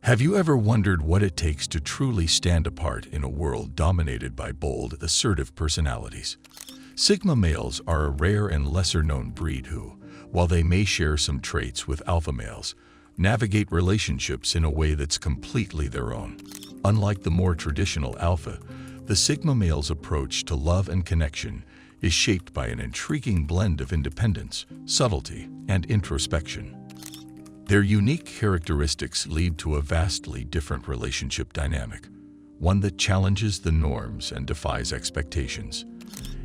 Have you ever wondered what it takes to truly stand apart in a world dominated by bold, assertive personalities? Sigma males are a rare and lesser-known breed who, while they may share some traits with alpha males, navigate relationships in a way that's completely their own. Unlike the more traditional alpha, the Sigma male's approach to love and connection is shaped by an intriguing blend of independence, subtlety, and introspection. Their unique characteristics lead to a vastly different relationship dynamic, one that challenges the norms and defies expectations.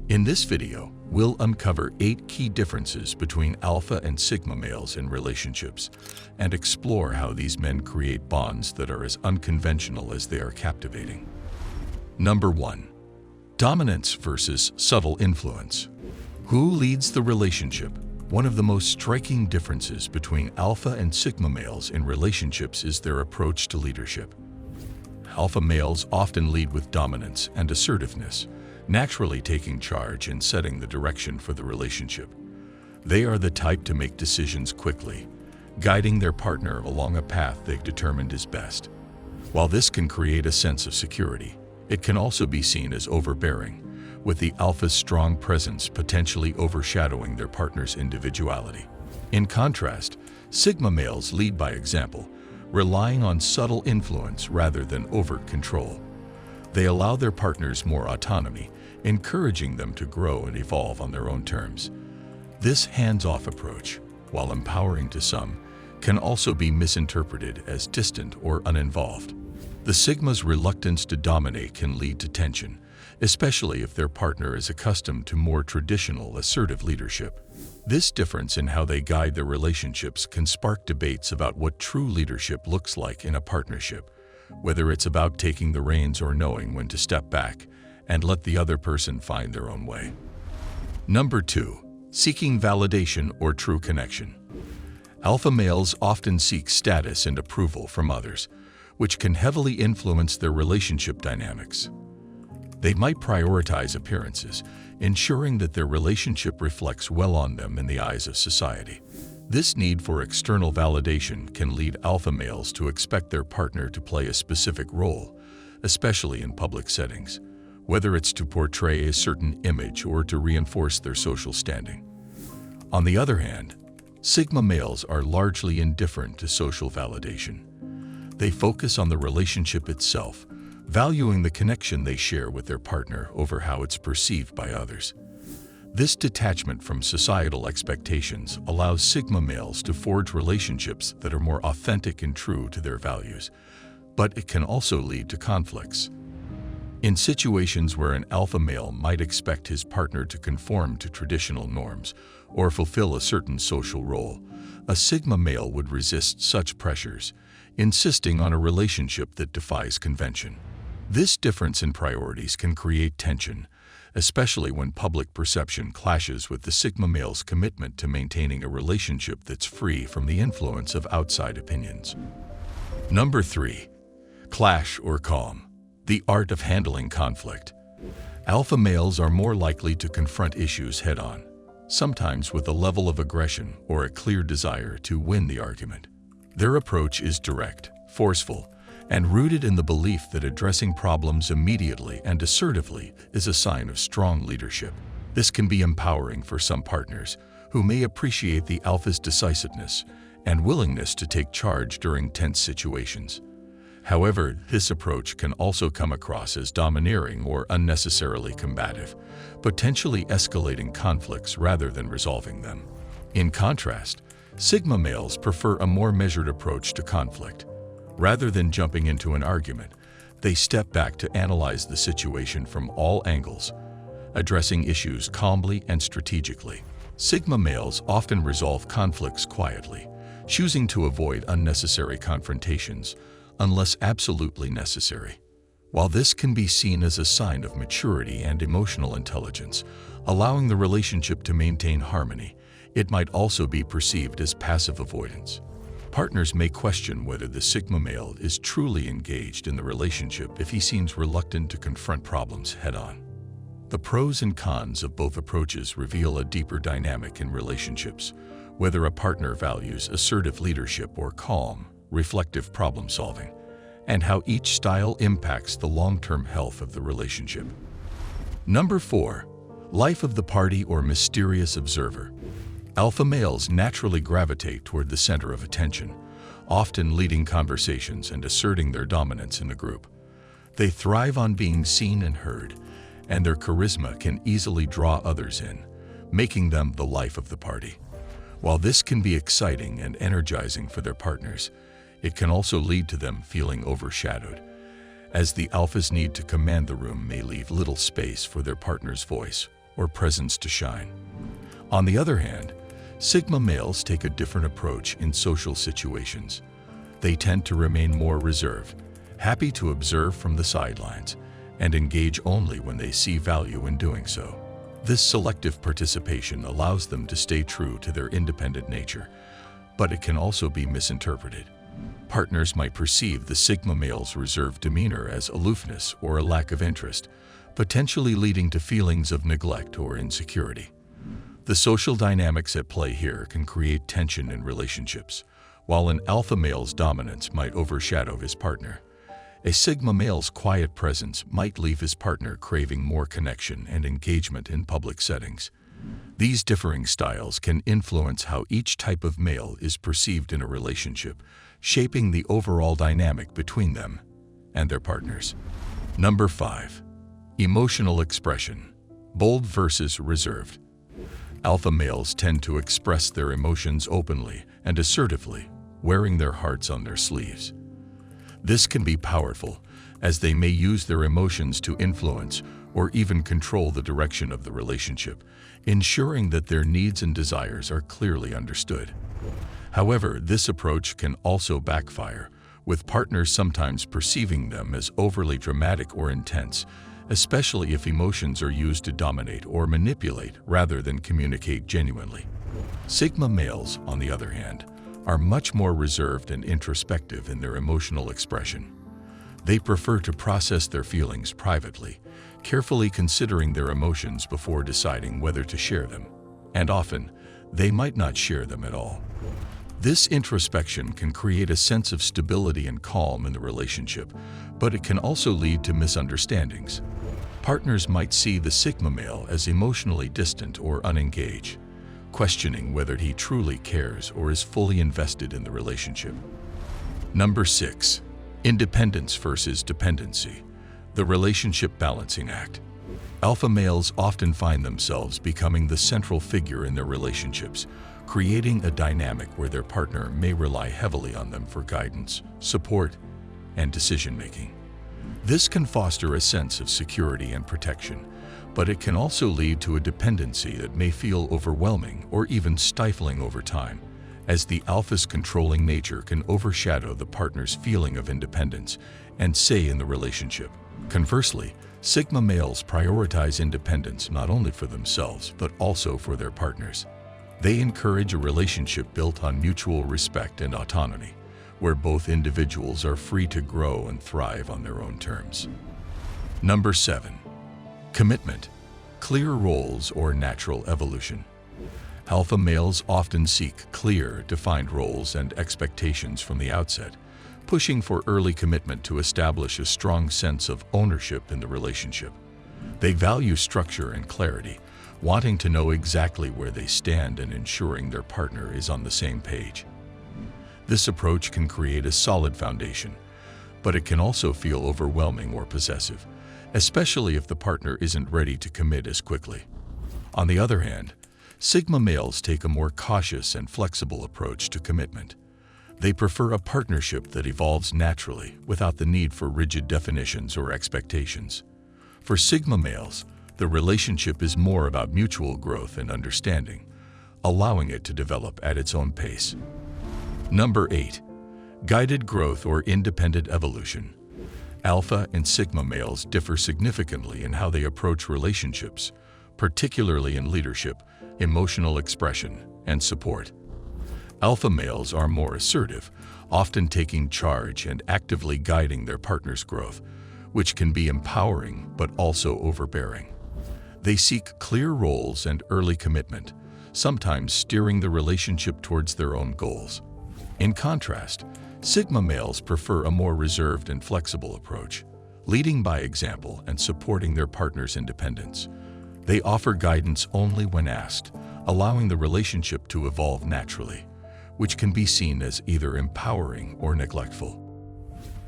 In this video, we'll uncover 8 key differences between alpha and sigma males in relationships and explore how these men create bonds that are as unconventional as they are captivating. Number 1. Dominance versus subtle influence. Who leads the relationship? One of the most striking differences between alpha and sigma males in relationships is their approach to leadership. Alpha males often lead with dominance and assertiveness, naturally taking charge and setting the direction for the relationship. They are the type to make decisions quickly, guiding their partner along a path they've determined is best. While this can create a sense of security, it can also be seen as overbearing, with the alpha's strong presence potentially overshadowing their partner's individuality. In contrast, sigma males lead by example, relying on subtle influence rather than overt control. They allow their partners more autonomy, encouraging them to grow and evolve on their own terms. This hands-off approach, while empowering to some, can also be misinterpreted as distant or uninvolved. The sigma's reluctance to dominate can lead to tension, especially if their partner is accustomed to more traditional assertive leadership. This difference in how they guide their relationships can spark debates about what true leadership looks like in a partnership, whether it's about taking the reins or knowing when to step back and let the other person find their own way. Number 2. Seeking validation or true connection. Alpha males often seek status and approval from others, which can heavily influence their relationship dynamics. They might prioritize appearances, ensuring that their relationship reflects well on them in the eyes of society. This need for external validation can lead alpha males to expect their partner to play a specific role, especially in public settings, whether it's to portray a certain image or to reinforce their social standing. On the other hand, sigma males are largely indifferent to social validation. They focus on the relationship itself, valuing the connection they share with their partner over how it's perceived by others. This detachment from societal expectations allows sigma males to forge relationships that are more authentic and true to their values, but it can also lead to conflicts. In situations where an alpha male might expect his partner to conform to traditional norms or fulfill a certain social role, a sigma male would resist such pressures, insisting on a relationship that defies convention. This difference in priorities can create tension, especially when public perception clashes with the sigma male's commitment to maintaining a relationship that's free from the influence of outside opinions. Number 3. Clash or calm. The art of handling conflict. Alpha males are more likely to confront issues head-on, sometimes with a level of aggression or a clear desire to win the argument. Their approach is direct, forceful, and rooted in the belief that addressing problems immediately and assertively is a sign of strong leadership. This can be empowering for some partners who may appreciate the alpha's decisiveness and willingness to take charge during tense situations. However, this approach can also come across as domineering or unnecessarily combative, potentially escalating conflicts rather than resolving them. In contrast, sigma males prefer a more measured approach to conflict. Rather than jumping into an argument, they step back to analyze the situation from all angles, addressing issues calmly and strategically. Sigma males often resolve conflicts quietly, choosing to avoid unnecessary confrontations unless absolutely necessary. While this can be seen as a sign of maturity and emotional intelligence, allowing the relationship to maintain harmony, it might also be perceived as passive avoidance. Partners may question whether the sigma male is truly engaged in the relationship if he seems reluctant to confront problems head-on. The pros and cons of both approaches reveal a deeper dynamic in relationships, whether a partner values assertive leadership or calm, reflective problem solving, and how each style impacts the long-term health of the relationship. Number 4. Life of the party or mysterious observer. Alpha males naturally gravitate toward the center of attention, often leading conversations and asserting their dominance in the group. They thrive on being seen and heard, and their charisma can easily draw others in, making them the life of the party. While this can be exciting and energizing for their partners, it can also lead to them feeling overshadowed, as the alpha's need to command the room may leave little space for their partner's voice or presence to shine. On the other hand, Sigma males take a different approach in social situations. They tend to remain more reserved, happy to observe from the sidelines, and engage only when they see value in doing so. This selective participation allows them to stay true to their independent nature, but it can also be misinterpreted. Partners might perceive the Sigma male's reserved demeanor as aloofness or a lack of interest, potentially leading to feelings of neglect or insecurity. The social dynamics at play here can create tension in relationships. While an alpha male's dominance might overshadow his partner, a Sigma male's quiet presence might leave his partner craving more connection and engagement in public settings. These differing styles can influence how each type of male is perceived in a relationship, shaping the overall dynamic between them and their partners. Number 5. Emotional expression. Bold versus reserved. Alpha males tend to express their emotions openly and assertively, wearing their hearts on their sleeves. This can be powerful, as they may use their emotions to influence or even control the direction of the relationship, ensuring that their needs and desires are clearly understood. However, this approach can also backfire, with partners sometimes perceiving them as overly dramatic or intense, especially if emotions are used to dominate or manipulate rather than communicate genuinely. Sigma males, on the other hand, are much more reserved and introspective in their emotional expression. They prefer to process their feelings privately, carefully considering their emotions before deciding whether to share them, and often, they might not share them at all. This introspection can create a sense of stability and calm in the relationship, but it can also lead to misunderstandings. Partners might see the Sigma male as emotionally distant or unengaged, questioning whether he truly cares or is fully invested in the relationship. Number 6. Independence versus dependency. The relationship balancing act. Alpha males often find themselves becoming the central figure in their relationships, creating a dynamic where their partner may rely heavily on them for guidance, support, and decision-making. This can foster a sense of security and protection, but it can also lead to a dependency that may feel overwhelming or even stifling over time, as the alpha's controlling nature can overshadow the partner's feeling of independence and say in the relationship. Conversely, Sigma males prioritize independence not only for themselves but also for their partners. They encourage a relationship built on mutual respect and autonomy, where both individuals are free to grow and thrive on their own terms. Number 7. Commitment. Clear roles or natural evolution. Alpha males often seek clear, defined roles and expectations from the outset, pushing for early commitment to establish a strong sense of ownership in the relationship. They value structure and clarity, wanting to know exactly where they stand and ensuring their partner is on the same page. This approach can create a solid foundation, but it can also feel overwhelming or possessive, especially if the partner isn't ready to commit as quickly. On the other hand, Sigma males take a more cautious and flexible approach to commitment. They prefer a partnership that evolves naturally without the need for rigid definitions or expectations. For Sigma males, the relationship is more about mutual growth and understanding, allowing it to develop at its own pace. Number 8. Guided growth or independent evolution. Alpha and Sigma males differ significantly in how they approach relationships, particularly in leadership, emotional expression, and support. Alpha males are more assertive, often taking charge and actively guiding their partner's growth, which can be empowering but also overbearing. They seek clear roles and early commitment, sometimes steering the relationship towards their own goals. In contrast, Sigma males prefer a more reserved and flexible approach, leading by example and supporting their partner's independence. They offer guidance only when asked, allowing the relationship to evolve naturally, which can be seen as either empowering or neglectful.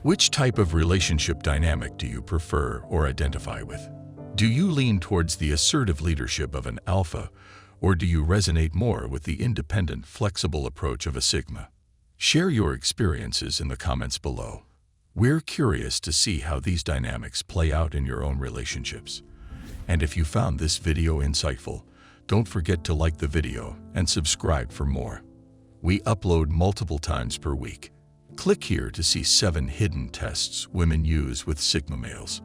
Which type of relationship dynamic do you prefer or identify with? Do you lean towards the assertive leadership of an alpha, or do you resonate more with the independent, flexible approach of a sigma? Share your experiences in the comments below. We're curious to see how these dynamics play out in your own relationships. And if you found this video insightful, don't forget to like the video and subscribe for more. We upload multiple times per week. Click here to see 7 hidden tests women use with Sigma males.